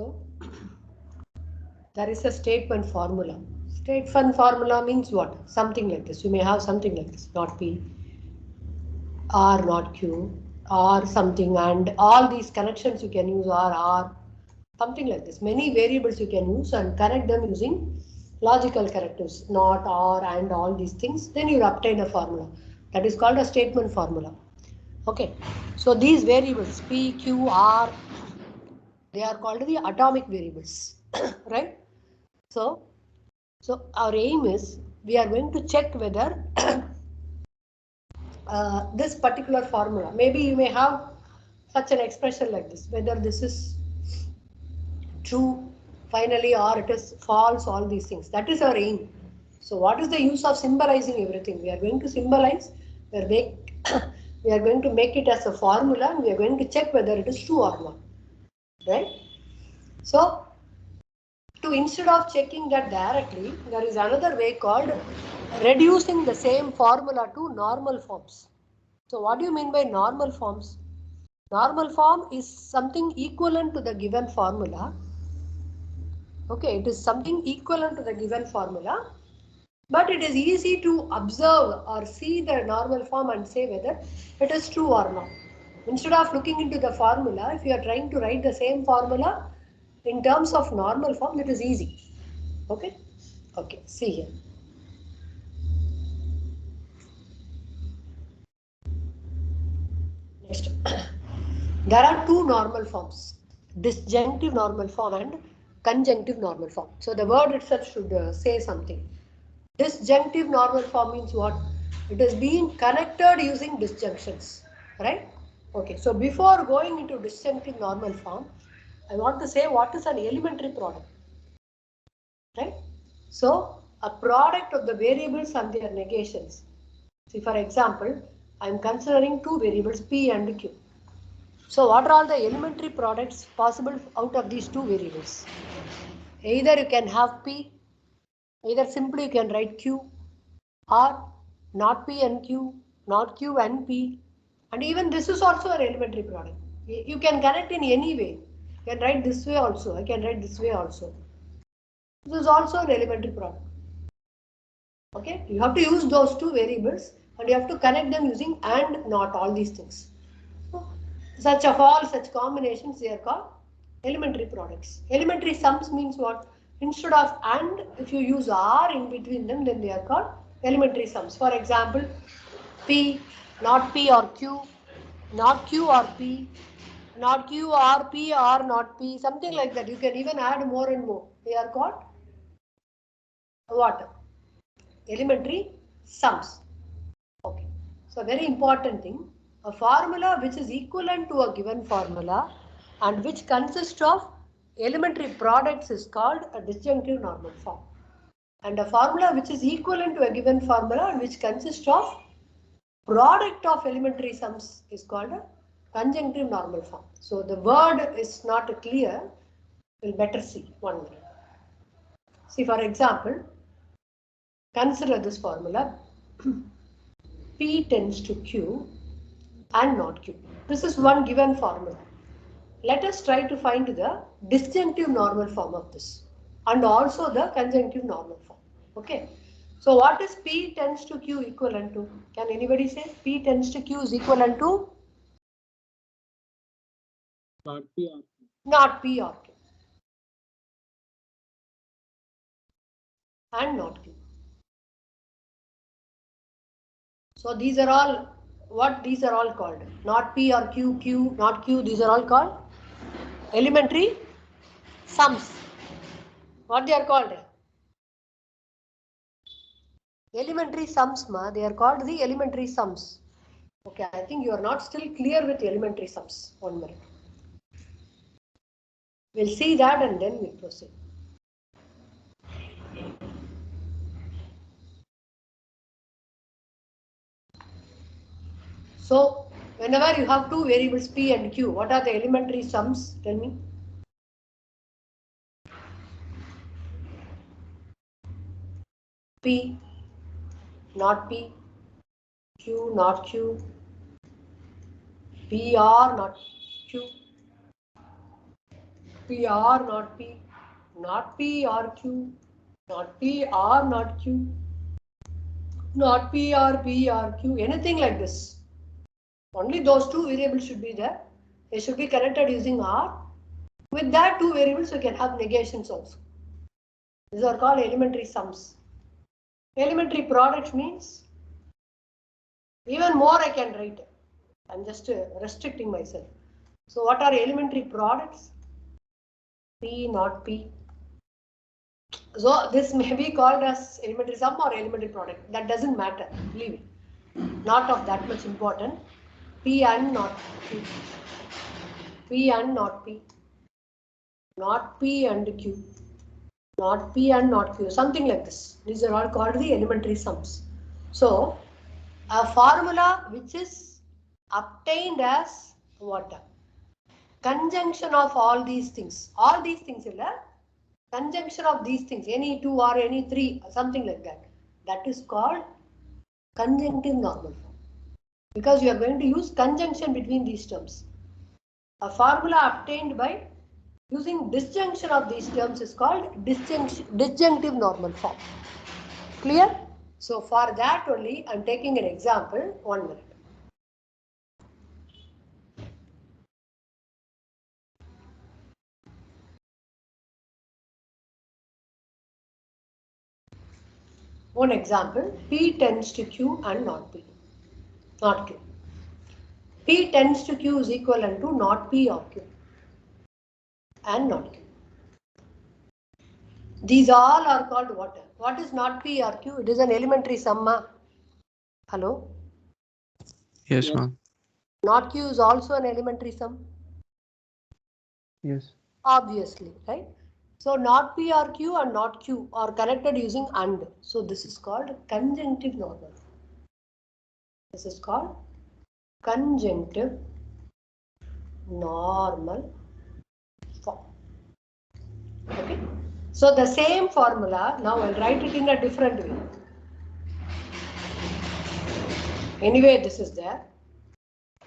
So there is a statement formula. Statement formula means what? Something like this. You may have something like this, not P, R, not Q, or something, and all these connections you can use R, something like this. Many variables you can use and connect them using logical correctives, not, or, and all these things. Then you obtain a formula. That is called a statement formula. Okay. So these variables P, Q, R, they are called the atomic variables, right? So our aim is we are going to check whether this particular formula, maybe you may have such an expression like this, whether this is true finally or it is false, all these things. That is our aim. So what is the use of symbolizing everything? We are going to symbolize, we are, we are going to make it as a formula and we are going to check whether it is true or not. Right? So instead of checking that directly, there is another way called reducing the same formula to normal forms. So what do you mean by normal forms? Normal form is something equivalent to the given formula. Okay, it is something equivalent to the given formula, but it is easy to observe or see the normal form and say whether it is true or not. Instead of looking into the formula, if you are trying to write the same formula in terms of normal form, it is easy. Okay? Okay, see here. Next. There are two normal forms, disjunctive normal form and conjunctive normal form. So the word itself should say something. Disjunctive normal form means what? It is being connected using disjunctions, right? Okay, so before going into disjunctive normal form, I want to say what is an elementary product, right? So a product of the variables and their negations. See, for example, I am considering two variables P and Q. So what are all the elementary products possible out of these two variables? Either you can have P, either simply you can write Q, or not P and Q, not Q and P, and even this is also an elementary product. You can connect in any way. You can write this way also, I can write this way also. This is also an elementary product. Okay, you have to use those two variables and you have to connect them using and, not, all these things. Such combinations, they are called elementary products. Elementary sums means what? Instead of and, if you use R in between them, then they are called elementary sums. For example, P, not P or Q, not Q or P, not Q or P or not P, something like that. You can even add more and more. They are called what? Elementary sums. Okay. So very important thing, a formula which is equivalent to a given formula and which consists of elementary products is called a disjunctive normal form. And a formula which is equivalent to a given formula and which consists of product of elementary sums is called a conjunctive normal form. So the word is not clear, we'll better see. 1 minute. See, for example, consider this formula. P tends to Q and not Q. This is one given formula. Let us try to find the disjunctive normal form of this and also the conjunctive normal form. Okay. So what is P tends to Q equivalent to? Can anybody say P tends to Q is equivalent to? Not P or Q. Not P or Q. And not Q. So these are all, what these are all called? Not P or Q, Q, not Q, these are all called elementary sums. What they are called? Elementary sums, they are called the elementary sums. Okay, I think you are not still clear with elementary sums. 1 minute. We'll see that and then we'll proceed. So, whenever you have two variables P and Q, what are the elementary sums? Tell me. P, not P, Q, not Q, P or not Q. P or not P, not P or Q, not P or not Q, not P or P or Q, anything like this. Only those two variables should be there. They should be connected using R. With that two variables, we can have negations also. These are called elementary sums. Elementary products means even more I can write. I'm just restricting myself. So what are elementary products? P, not P. So this may be called as elementary sum or elementary product. That doesn't matter. Leave it. Not of that much important. P and not Q. P and not P. Not P and Q. Not P and not Q. Something like this. These are all called the elementary sums. So a formula which is obtained as what? Conjunction of all these things. All these things is a conjunction of these things. Any two or any three, something like that. That is called conjunctive normal form. Because you are going to use conjunction between these terms. A formula obtained by using disjunction of these terms is called disjunctive normal form. Clear? So for that only I am taking an example. 1 minute. One example, P tends to Q and not P. Not Q. P tends to Q is equivalent to not P or Q and not Q. These all are called what? What is not P or Q? It is an elementary sum. Hello? Yes, ma'am. Not Q is also an elementary sum. Yes. Obviously, right? So not P or Q and not Q are connected using AND. So this is called conjunctive normal. This is called conjunctive normal form. Okay. So the same formula, now I'll write it in a different way. Anyway, this is there.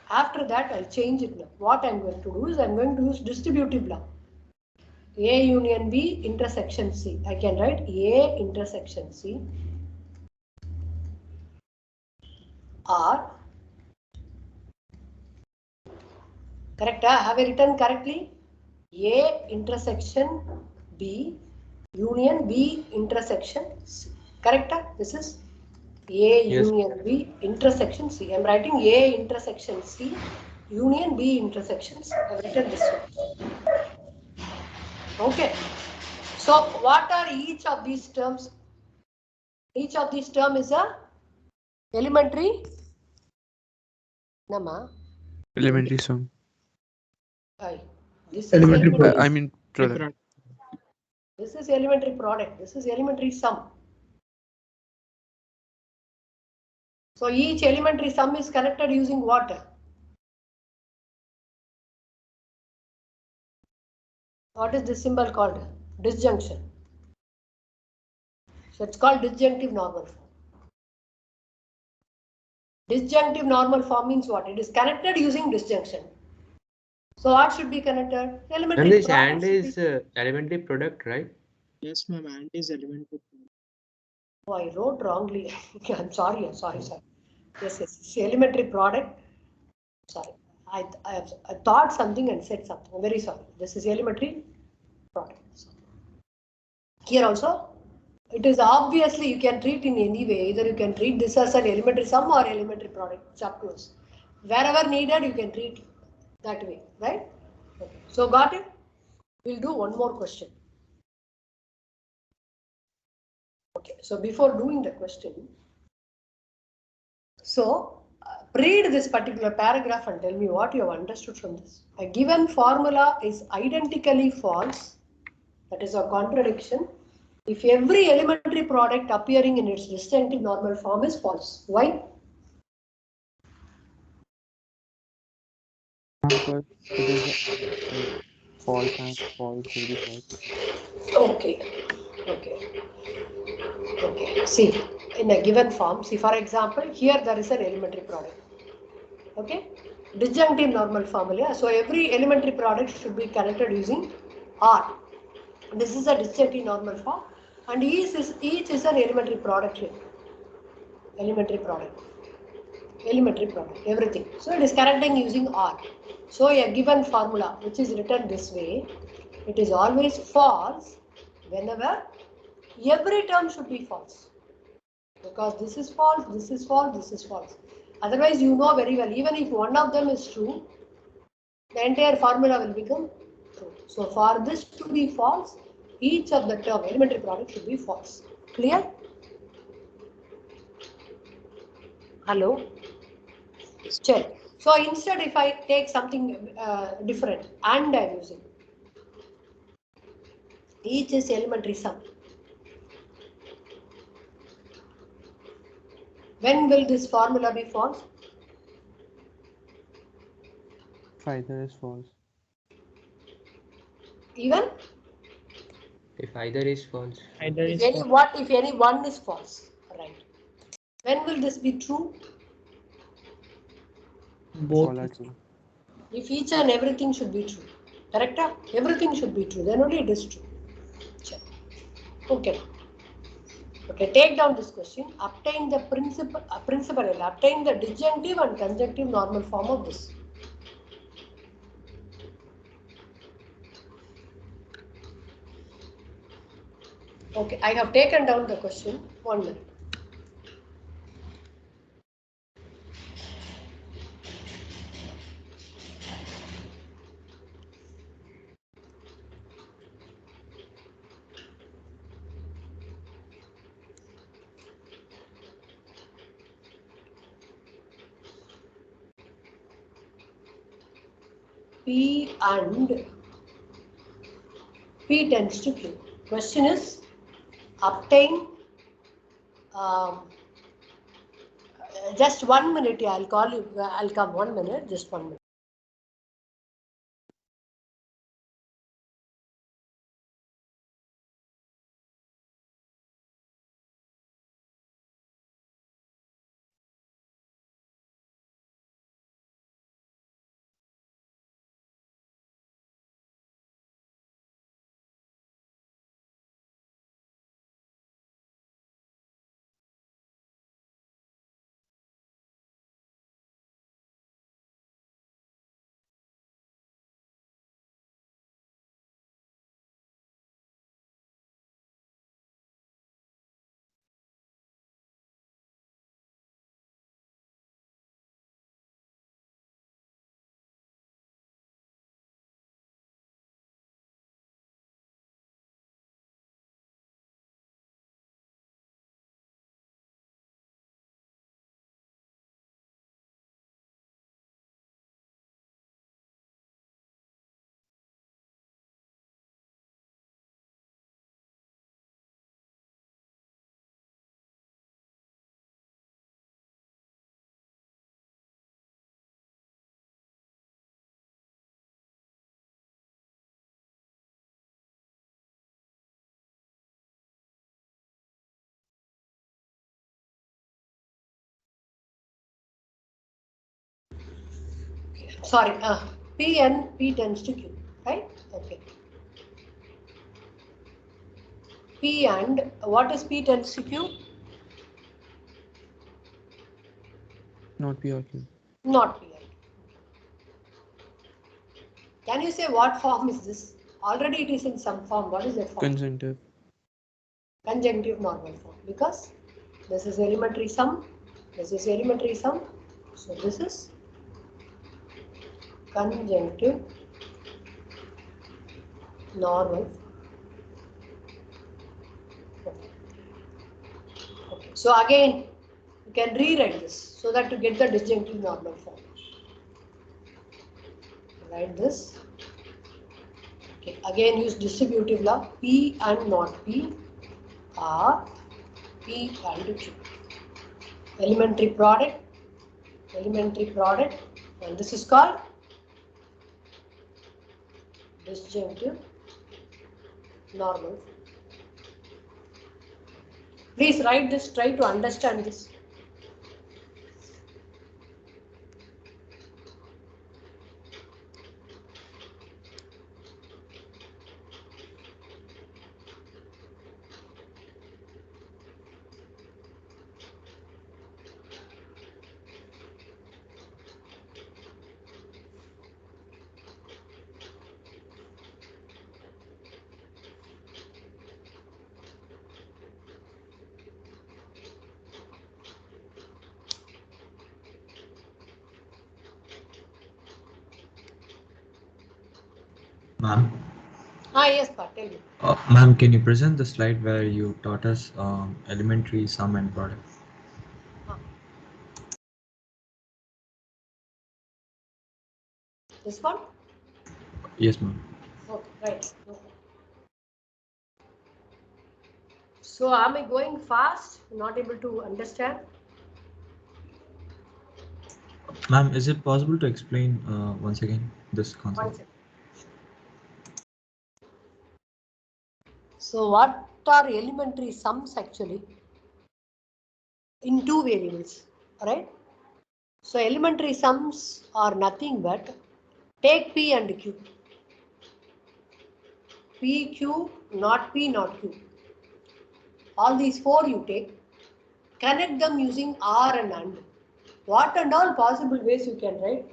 After that, I'll change it now. What I'm going to do is I'm going to use distributive law. A union B intersection C. I can write A intersection C or correct? Have I written correctly? A intersection B union B intersection C. Correct? This is A union B intersection C. I'm writing A intersection C union B intersection C. I've written this one. Okay. So what are each of these terms? Each of these term is a elementary Nama. Elementary sum. This is elementary. I mean product. This is elementary product. This is elementary sum. So each elementary sum is connected using what? What is this symbol called? Disjunction. So it's called disjunctive normal form. Disjunctive normal form means what? It is connected using disjunction. So what should be connected? Elementary. And this AND is elementary product, right? Yes, ma'am. AND is elementary. Oh, I wrote wrongly. I'm sorry. Sorry. Yes. It's elementary product. Sorry. I thought something and said something. I'm very sorry. This is elementary product. Here also, it is obviously you can treat in any way. Either you can treat this as an elementary sum or elementary product. It's up to us. Wherever needed, you can treat that way, right? Okay. So got it? We'll do one more question. Okay. So before doing the question, so read this particular paragraph and tell me what you have understood from this. A given formula is identically false. That is a contradiction. If every elementary product appearing in its disjunctive normal form is false. Why? Because it is false and false will be false. Okay. See, in a given form, see for example, here there is an elementary product. Okay. Disjunctive normal formula. So every elementary product should be connected using R. This is a disjunctive normal form, and each is an elementary product here. Elementary product, everything. So it is correcting using R. So a given formula which is written this way, it is always false whenever every term should be false. Because this is false, this is false, this is false. Otherwise, you know very well, even if one of them is true, the entire formula will become true. So for this to be false, each of the term, elementary product should be false. Clear? Hello? Check. So instead, if I take something different and I'm using, each is elementary sum. When will this formula be false? If either is false. Even If either is false. Either if is any false. what if any one is false, right? When will this be true? Both All are true. If each and everything should be true, correct? Everything should be true. Then only it is true. Check. Okay. Okay. Take down this question. Obtain the obtain the disjunctive and conjunctive normal form of this. Okay. I have taken down the question. 1 minute. P and P tends to Q. Question is obtain. Just 1 minute. Yeah, I'll call you. I'll come 1 minute. Just 1 minute. Sorry, P and P tends to Q, right? Okay. P and what is P tends to Q? Not P or Q. Not P and Q. Can you say what form is this? Already it is in some form. What is that form? Conjunctive. Conjunctive normal form. Because this is elementary sum. This is elementary sum. So this is conjunctive normal. Okay. Okay. So again, you can rewrite this so that to get the disjunctive normal form. Write this. Okay. Again, use distributive law. P and not P are P and Q. Elementary product, and this is called disjunctive normal. Please write this, try to understand this. Ma'am, Yes, Pa, tell me. ma'am, can you present the slide where you taught us elementary sum and product? Ah. This one? Yes, ma'am. Okay, right. Okay. So am I going fast? Not able to understand? Ma'am, is it possible to explain once again this One concept? second. So what are elementary sums actually? In two variables, right? So elementary sums are nothing but take P and Q. P, Q, not P, not Q. All these four you take, connect them using R and AND. What and all possible ways you can write,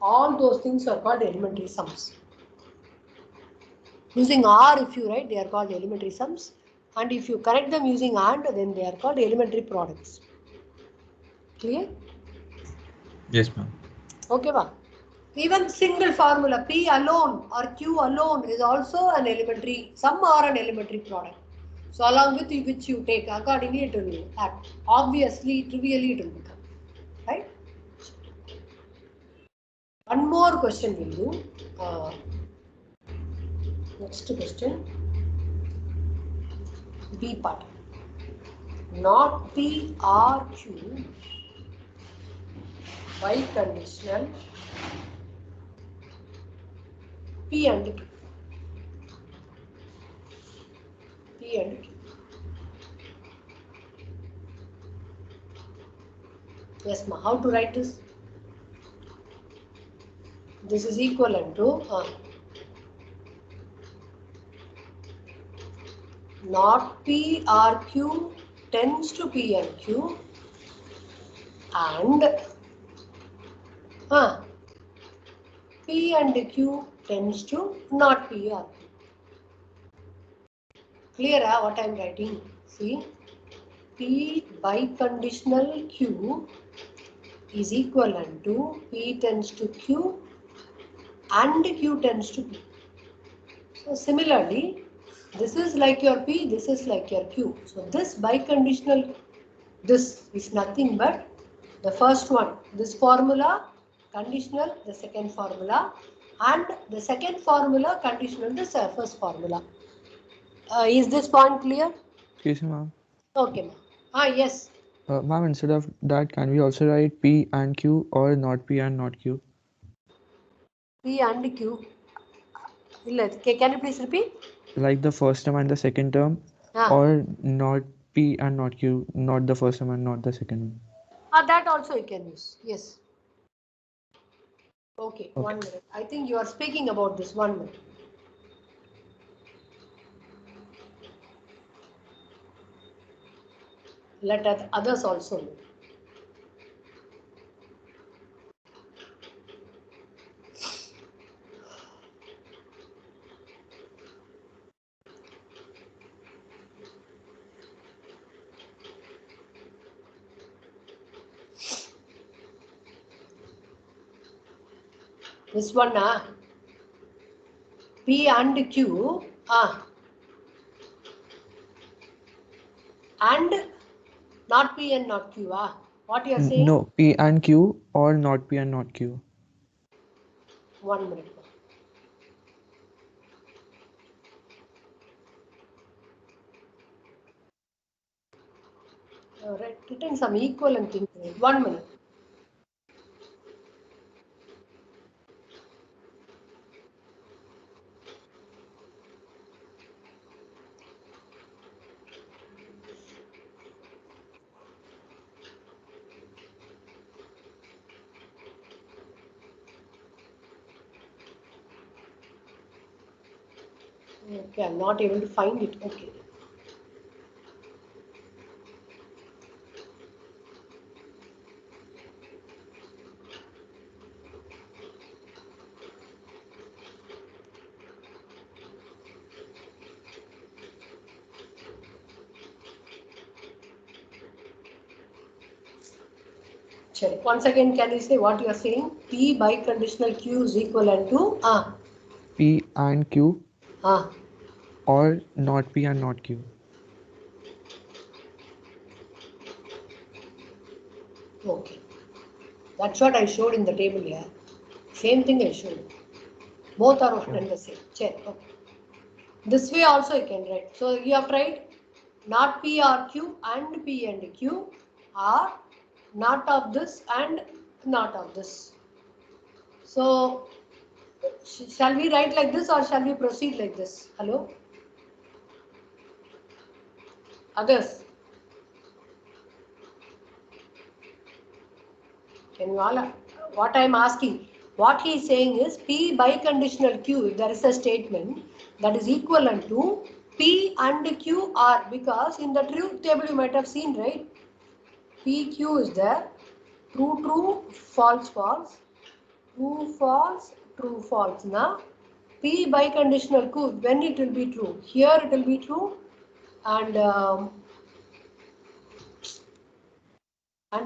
all those things are called elementary sums. Using R, if you write, they are called elementary sums. And if you connect them using AND, then they are called elementary products. Clear? Yes, ma'am. Okay, ma. Even single formula P alone or Q alone is also an elementary sum or an elementary product. So along with which you take, accordingly it will act. Obviously, trivially it will become. Right? One more question will do. Next question. B part. Not P or Q biconditional P and Q. P and Q. Yes, ma. How to write this? This is equivalent to not P or Q tends to P and Q and P and Q tends to not P or Q. Clear what I am writing? See, P biconditional Q is equivalent to P tends to Q and Q tends to P. So similarly, this is like your P, this is like your Q. So this biconditional, this is nothing but the first one, this formula conditional, the second formula, and the second formula conditional, the first formula. Is this point clear? Excuse me, ma'am. Okay, ma'am. Yes. Ma'am, instead of that, can we also write P and Q or not P and not Q? P and Q. Can you please repeat? Like the first term and the second term, or not P and not Q, not the first term and not the second one. That also you can use. Yes. Okay, 1 minute. I think you are speaking about this 1 minute. Let others also know. This one, P and Q, and not P and not Q, what you are saying? No, P and Q or not P and not Q. 1 minute. Written some equivalent thing. 1 minute. Okay, I'm not able to find it. Okay. Once again, can you say what you are saying? P biconditional Q is equivalent to P and Q, Ah, or not P and not Q. okay. That's what I showed in the table here. Same thing I showed. Both are one and the same. Check. Okay. This way also you can write. So you have tried not P or Q and P and Q are not of this and not of this. So shall we write like this or shall we proceed like this? Hello? Others? Can you all, what I am asking, what he is saying is P biconditional Q, if there is a statement that is equivalent to P and Q are, because in the truth table you might have seen, right? PQ is there, true, true, false, false, true, false, true, false. Now, P biconditional Q, when it will be true? Here it will be true, and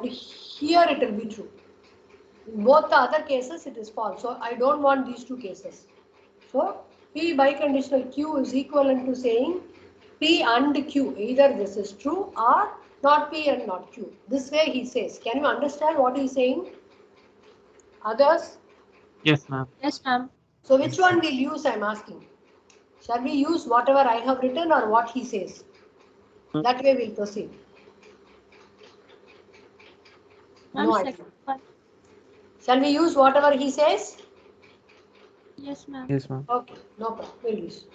here it will be true. In both the other cases, it is false. So I don't want these two cases. So P biconditional Q is equivalent to saying P and Q. Either this is true or not P and not Q. This way he says. Can you understand what he is saying? Others? Yes, ma'am. Yes, ma'am. So which one we'll use, I'm asking. Shall we use whatever I have written or what he says? That way we'll proceed. No idea. Second one. Shall we use whatever he says? Yes, ma'am. Yes, ma'am. Okay, no problem. We'll use.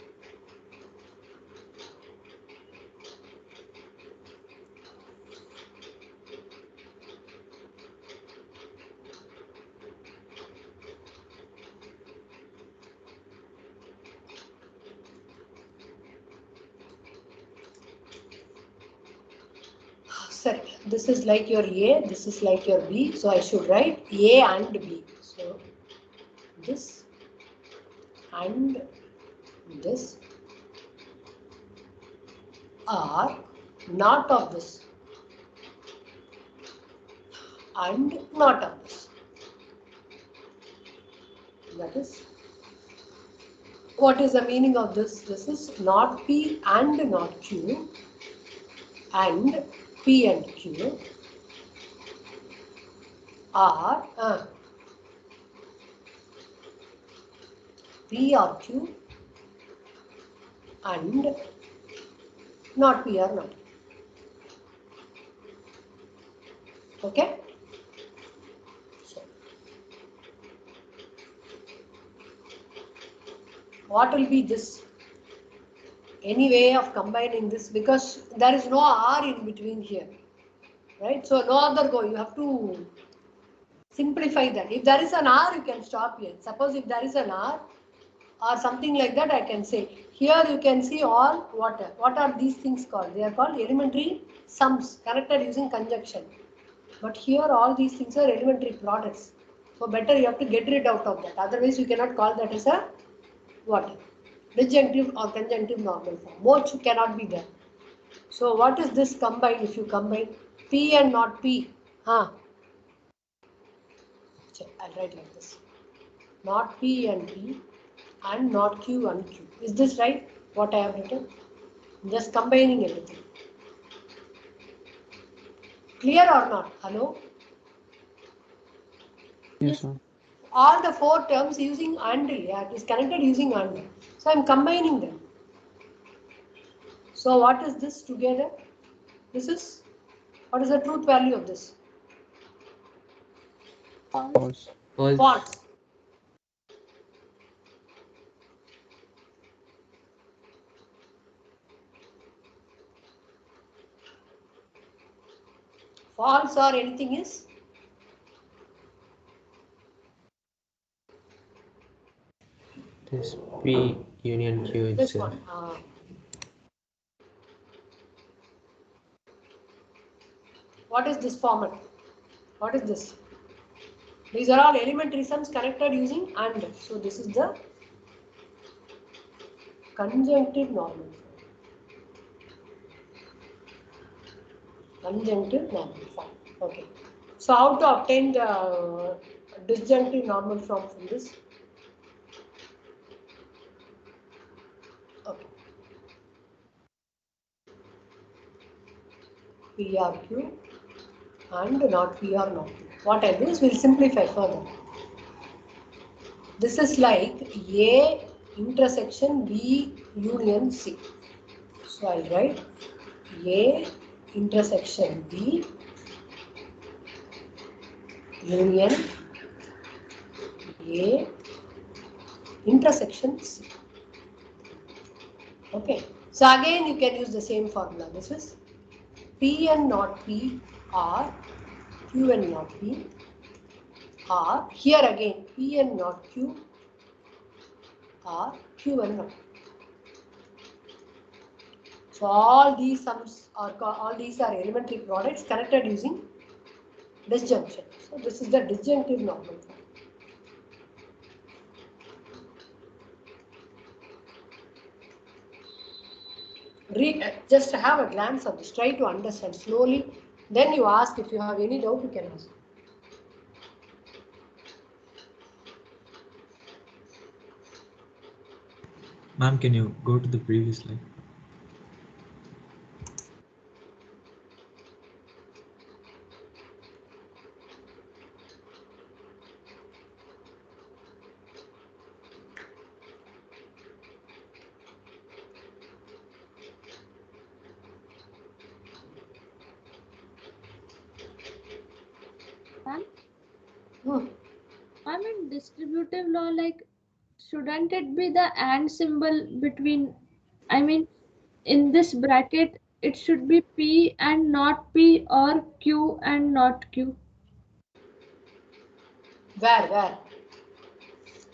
Sorry, this is like your A, this is like your B, so I should write A and B. So this and this are not of this and not of this. That is, what is the meaning of this? This is not P and not Q, and P and Q are P or Q and not P or not Q. Okay? So, what will be this? Any way of combining this, because there is no R in between here, right? So no other go, you have to simplify that. If there is an R, you can stop here. Suppose if there is an R or something like that, I can say, here you can see all what are these things called? They are called elementary sums connected using conjunction. But here all these things are elementary products. So better you have to get rid out of that. Otherwise you cannot call that as a what? Disjunctive or conjunctive normal form. Both cannot be there. So what is this combined? If you combine P and not P, I'll write like this. Not P and P and not Q and Q. Is this right? What I have written? Just combining everything. Clear or not? Hello? Yes, ma'am. All the four terms using and, yeah, it is connected using and. So I'm combining them. So what is this together? This is, what is the truth value of this? False. False. False. False or anything is? This P union Q This itself. one. What is this format? What is this? These are all elementary sums connected using and. So this is the conjunctive normal form. Conjunctive normal form. Okay. So how to obtain the disjunctive normal form from this? P or Q and not P or not Q. What I do is we'll simplify further. This is like A intersection B union C. So I'll write A intersection B union A intersection C. Okay. So again you can use the same formula. This is P and not P or Q and not P, or here again P and not Q or Q and not Q. So all these sums are elementary products connected using disjunction. So this is the disjunctive normal form. Just have a glance at this, try to understand slowly. Then you ask, if you have any doubt, you can ask. Ma'am, can you go to the previous slide? Ma'am, I'm in distributive law, like, shouldn't it be the and symbol between, I mean, in this bracket, it should be P and not P or Q and not Q. Where? Yeah,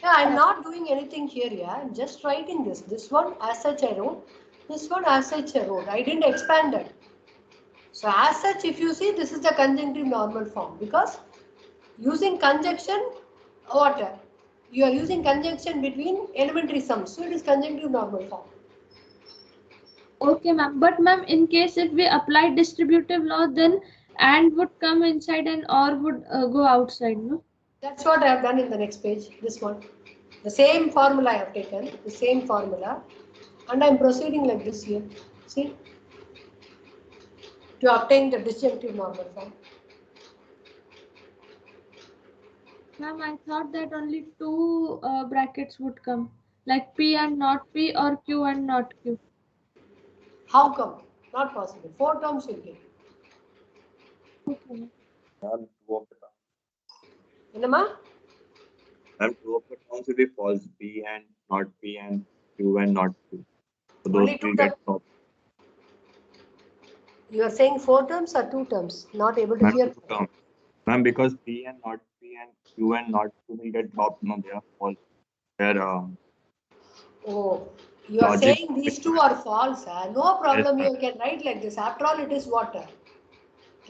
I'm not doing anything here. Yeah, I'm just writing this. This one as such I wrote. This one as such I wrote. I didn't expand it. So as such, if you see, this is the conjunctive normal form, because using conjunction, what? You are using conjunction between elementary sums. So it is conjunctive normal form. Okay, ma'am. But ma'am, in case if we apply distributive law, then and would come inside and or would go outside, no? That's what I have done in the next page. This one. The same formula I have taken, the same formula, and I am proceeding like this here. See? To obtain the disjunctive normal form. Ma'am, I thought that only two brackets would come, like P and not P or Q and not Q. How come? Not possible. 4 terms will get. Okay. Ma'am, two of the terms. Enama? Ma'am, two of the terms will be false. P and not P and Q and not Q. So those Only 2 will get terms. stopped. You are saying 4 terms or 2 terms? Not able to Ma'am, hear. 2 terms. Ma'am, because P and not P and Q and not Q will get dropped. No, they are false. They're Oh, you are logic. saying these two are false. No problem. Yes, You can write like this. After all, it is water.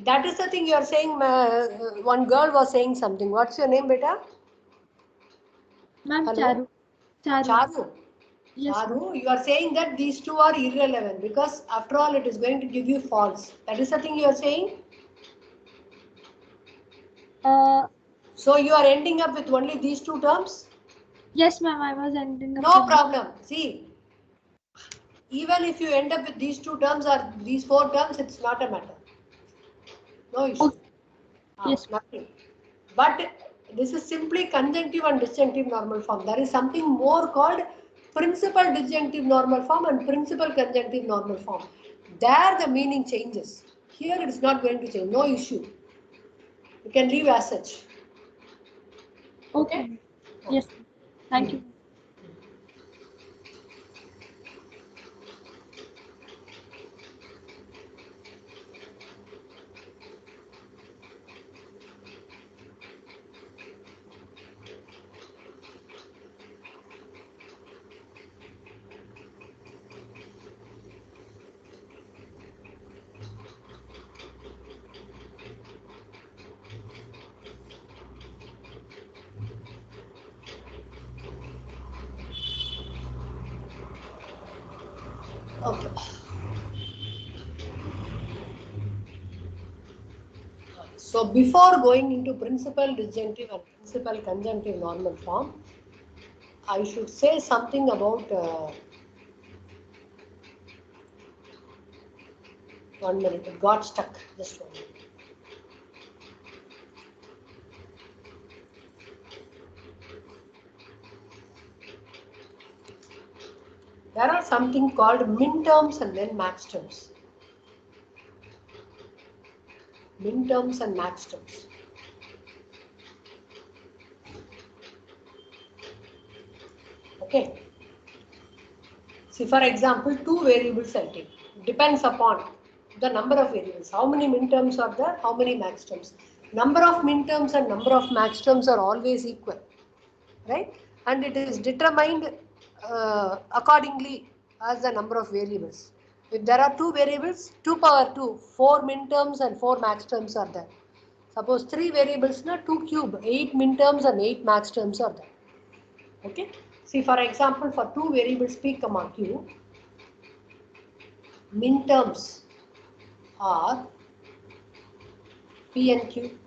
That is the thing you are saying. One girl was saying something. What's your name, beta? Ma'am, Hello? Charu. Charu. Yes, Charu, you are saying that these two are irrelevant because after all it is going to give you false. That is the thing you are saying? So you are ending up with only these 2 terms? Yes, ma'am, I was ending up. No problem. See, even if you end up with these 2 terms or these 4 terms, it's not a matter. No issue. Okay. Yes. Nothing. But this is simply conjunctive and disjunctive normal form. There is something more called principal disjunctive normal form and principal conjunctive normal form. There the meaning changes. Here it is not going to change. No issue. You can leave as such. Okay. Yes. Thank you. Okay. So before going into principal disjunctive and principal conjunctive normal form, I should say something about 1 minute. It got stuck. Just 1 minute. There are something called min terms and then max terms. Min terms and max terms. Okay. See, for example, two variables I take. Depends upon the number of variables. How many min terms are there? How many max terms? Number of min terms and number of max terms are always equal, right? And it is determined accordingly as the number of variables. If there are two variables, 2 power 2, 4 min terms and 4 max terms are there. Suppose 3 variables, 2 cube, 8 min terms and 8 max terms are there. Okay. See, for example, for 2 variables p comma q, min terms are p and q,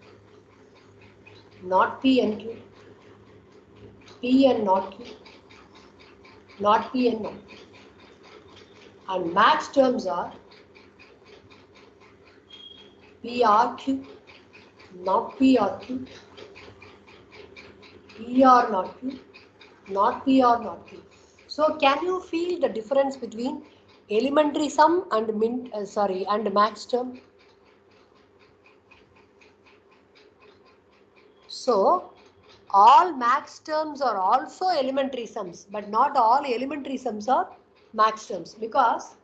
not p and q, p and not q, not p and not q. And max terms are p r q, not p or q, p or not q, not p or not q. So can you feel the difference between elementary sum and and max term? So all max terms are also elementary sums, but not all elementary sums are max terms, because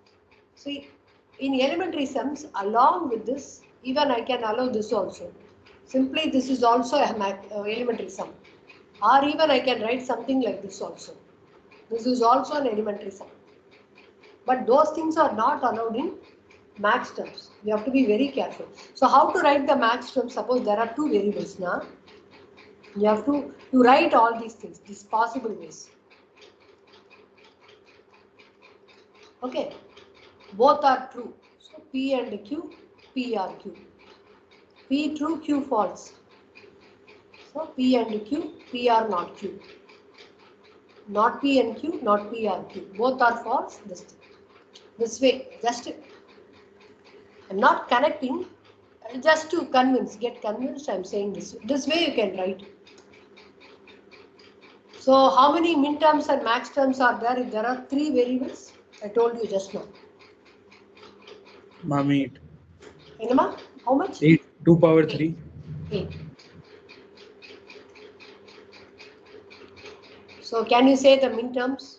see, in elementary sums, along with this, even I can allow this also. Simply this is also a elementary sum, or even I can write something like this also. This is also an elementary sum, but those things are not allowed in max terms. You have to be very careful. So how to write the max terms? Suppose there are two variables now. You have to write all these things, these possible ways. Okay, both are true. So P and Q, P are Q. P true, Q false. So P and Q, P are not Q. Not P and Q, not P are Q. Both are false. This way, just I'm not connecting, just to get convinced. I'm saying this. This way you can write. So how many min terms and max terms are there if there are 3 variables? I told you just now. Ma'am, 8. Enema, how much? 8. 2 power 3. 8. So can you say the min terms?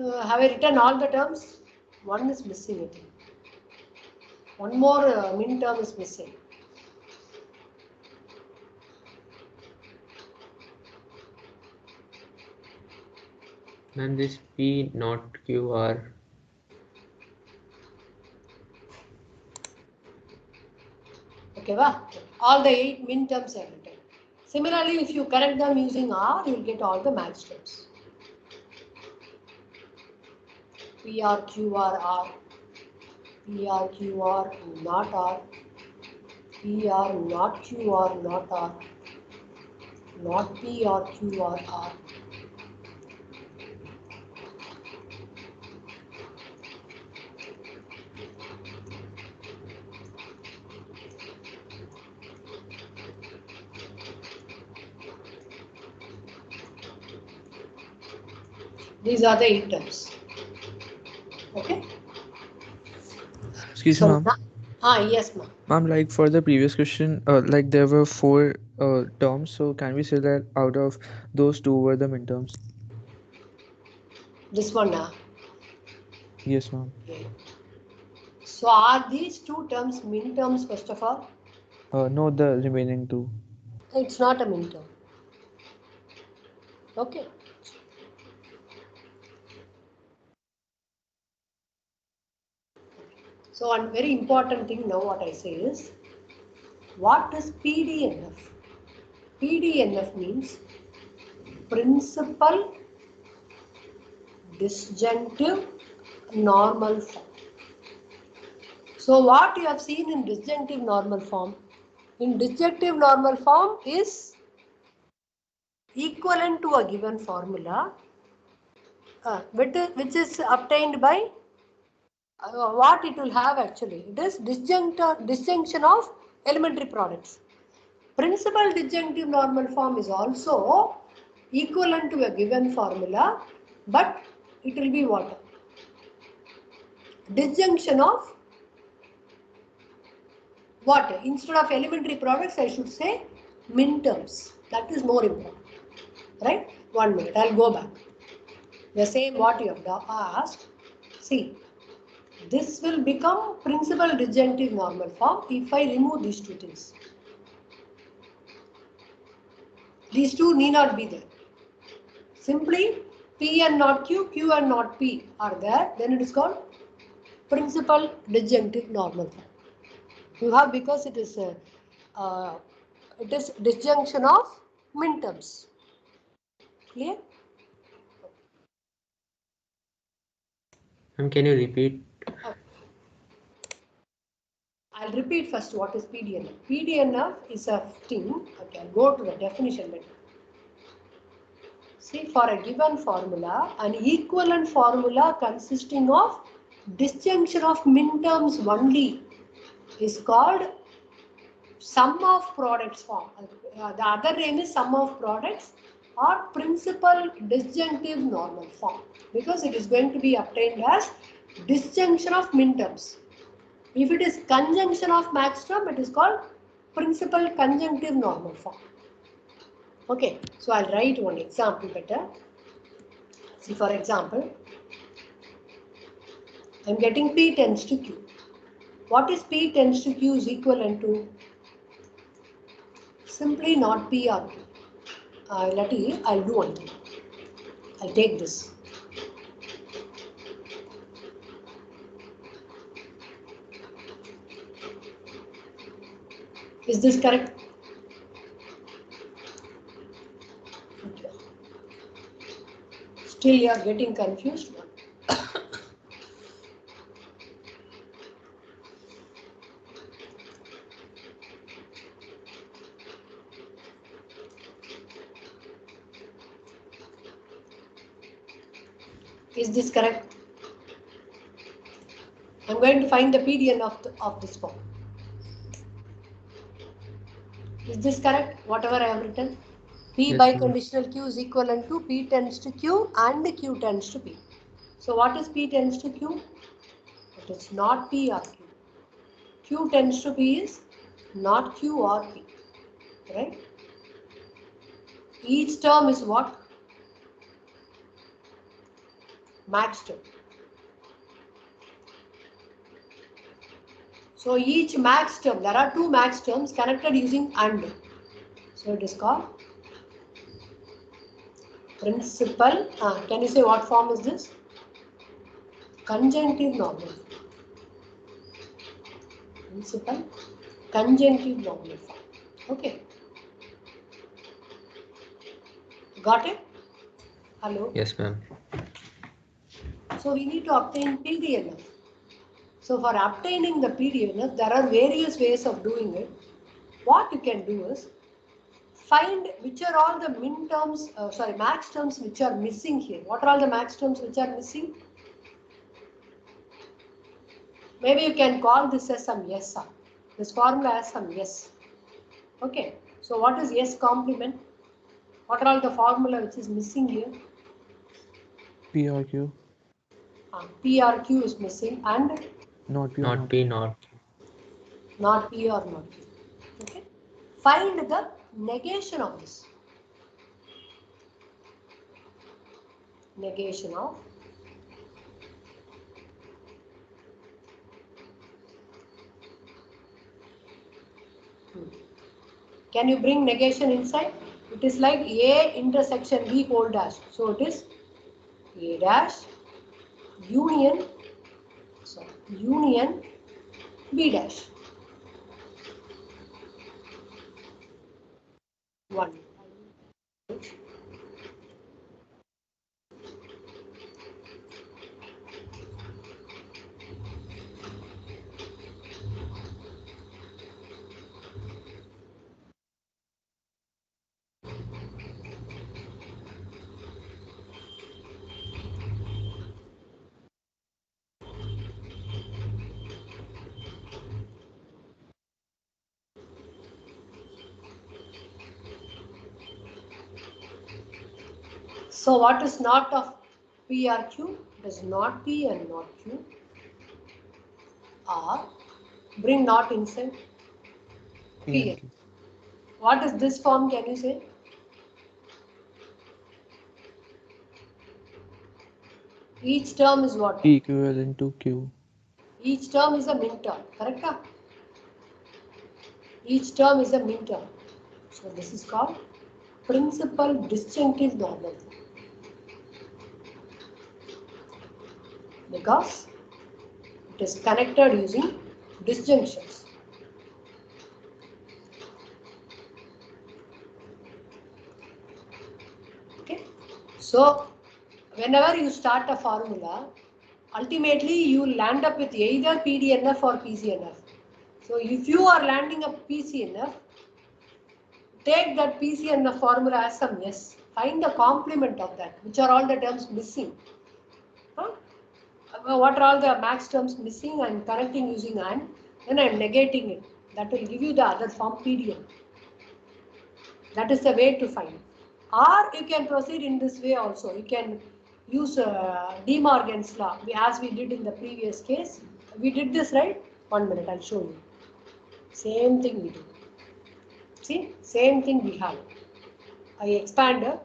Have I written all the terms? One is missing, I think. One more min term is missing. And this P not Q are Okay, all the 8 min terms are written. Similarly, if you correct them using R, you will get all the max terms. P R Q R R, P R Q R not R, P R not Q R not R, not P or Q or R. These are the 8 terms. Okay. Excuse me, So, ma'am. yes, ma'am. Ma'am, like for the previous question, like there were 4 terms, so can we say that out of those 2 were the midterms? This one now. Yes, ma'am. Okay. So are these 2 terms min terms first of all? No, the remaining 2. It's not a min term. Okay. So one very important thing now what I say is, what is PDNF? PDNF means principal disjunctive normal form. So what you have seen in disjunctive normal form, in disjunctive normal form is equivalent to a given formula, which is obtained by what it will have actually. It is disjunction of elementary products. Principal disjunctive normal form is also equivalent to a given formula, but it will be what? Disjunction of what? Instead of elementary products, I should say min terms. That is more important. Right? 1 minute. I'll go back. The same what you have asked. See, this will become principal disjunctive normal form if I remove these two things. These two need not be there. Simply P and not Q, Q and not P are there. Then it is called principal disjunctive normal form. You have, because it is disjunction of min terms. Clear? Can you repeat? I'll repeat first what is PDNF. PDNF is a thing. Okay, I'll go to the definition better. See, for a given formula, an equivalent formula consisting of disjunction of min terms only is called sum of products form. The other name is sum of products or principal disjunctive normal form, because it is going to be obtained as disjunction of min terms. If it is conjunction of max term, it is called principal conjunctive normal form. Okay, so I'll write one example better. See, for example, I'm getting P tends to Q. What is P tends to Q is equivalent to? Simply not P or Q. I'll do one thing. I'll take this. Is this correct? Okay. Still you are getting confused? Is this correct? I'm going to find the PDN of this form. Is this correct? Whatever I have written? P Yes, by ma'am. conditional Q is equivalent to P tends to Q and Q tends to P. So what is P tends to Q? It is not P or Q. Q tends to P is not Q or P. Right? Each term is what? Max term. So each max term, there are two max terms connected using AND. So it is called principal. Can you say what form is this? Conjunctive normal. Principal conjunctive normal form. Okay. Got it? Hello? Yes, ma'am. So we need to obtain PDNF. So for obtaining the PDNF, there are various ways of doing it. What you can do is find which are all the min terms, max terms which are missing here. What are all the max terms which are missing? Maybe you can call this as some yes. This formula has some yes. Okay. So what is yes complement? What are all the formula which is missing here? P or Q. P or Q is missing and Not P or Not P, not Q. not P or not Q. Okay. Find the negation of this. Negation of Can you bring negation inside? It is like A intersection B whole dash. So it is A dash union B dash. 1. So what is not of P or Q? It is not P and not Q. R. Bring not inside. P and Q. What is this form? Can you say? Each term is what? Equivalent to Q. Each term is a min term. Correct? Each term is a min term. So this is called principal disjunctive normal form. Because it is connected using disjunctions. Okay. So whenever you start a formula, ultimately you land up with either PDNF or PCNF. So if you are landing up PCNF, take that PCNF formula as some S. Find the complement of that, which are all the terms missing. What are all the max terms missing? I am connecting using AND, then I am negating it. That will give you the other form PDN. That is the way to find. Or you can proceed in this way also. You can use De Morgan's law, as we did in the previous case. We did this, right? 1 minute, I'll show you. Same thing we do. See, same thing we have. I expanded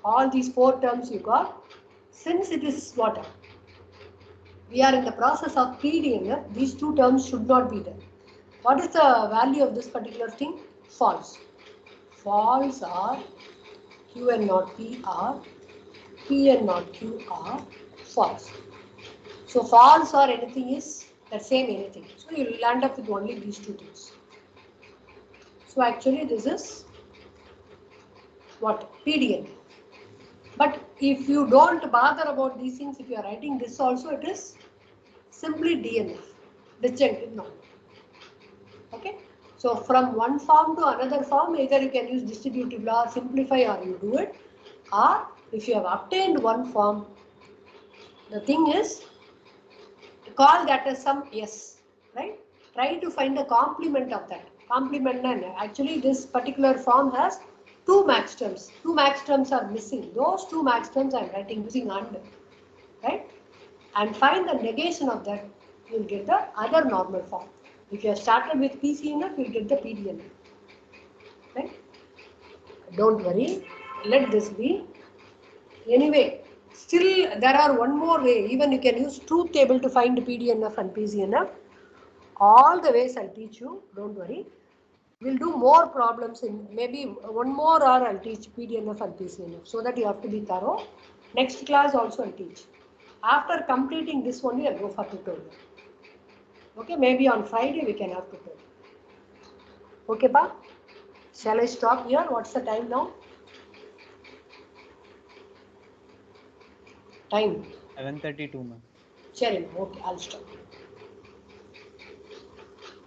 all these 4 terms you got. Since it is what? We are in the process of PDNF, these 2 terms should not be there. What is the value of this particular thing? False. False are Q and not P are, P and not Q are false. So false or anything is the same anything. So you will land up with only these 2 things. So actually this is what? PDNF. But if you don't bother about these things, if you are writing this also, it is simply DNF, disjunctive normal. Okay. So from one form to another form, either you can use distributive law, simplify, or you do it. Or if you have obtained one form, the thing is to call that as some S, right? Try to find the complement of that. Complement, and actually this particular form has 2 max terms. 2 max terms are missing. Those 2 max terms I am writing using AND, right? And find the negation of that, you will get the other normal form. If you have started with PCNF, you will get the PDNF. Right? Don't worry, let this be. Anyway, still there are one more way. Even you can use truth table to find PDNF and PCNF. All the ways I'll teach you, don't worry. We'll do more problems in maybe one more hour I'll teach PDNF and PCNF so that you have to be thorough. Next class also I'll teach. After completing this only I'll go for tutorial. Okay, maybe on Friday we can have tutorial. Okay, pa? Shall I stop here? What's the time now? Time. 7:32, ma'am. Sure, okay, I'll stop.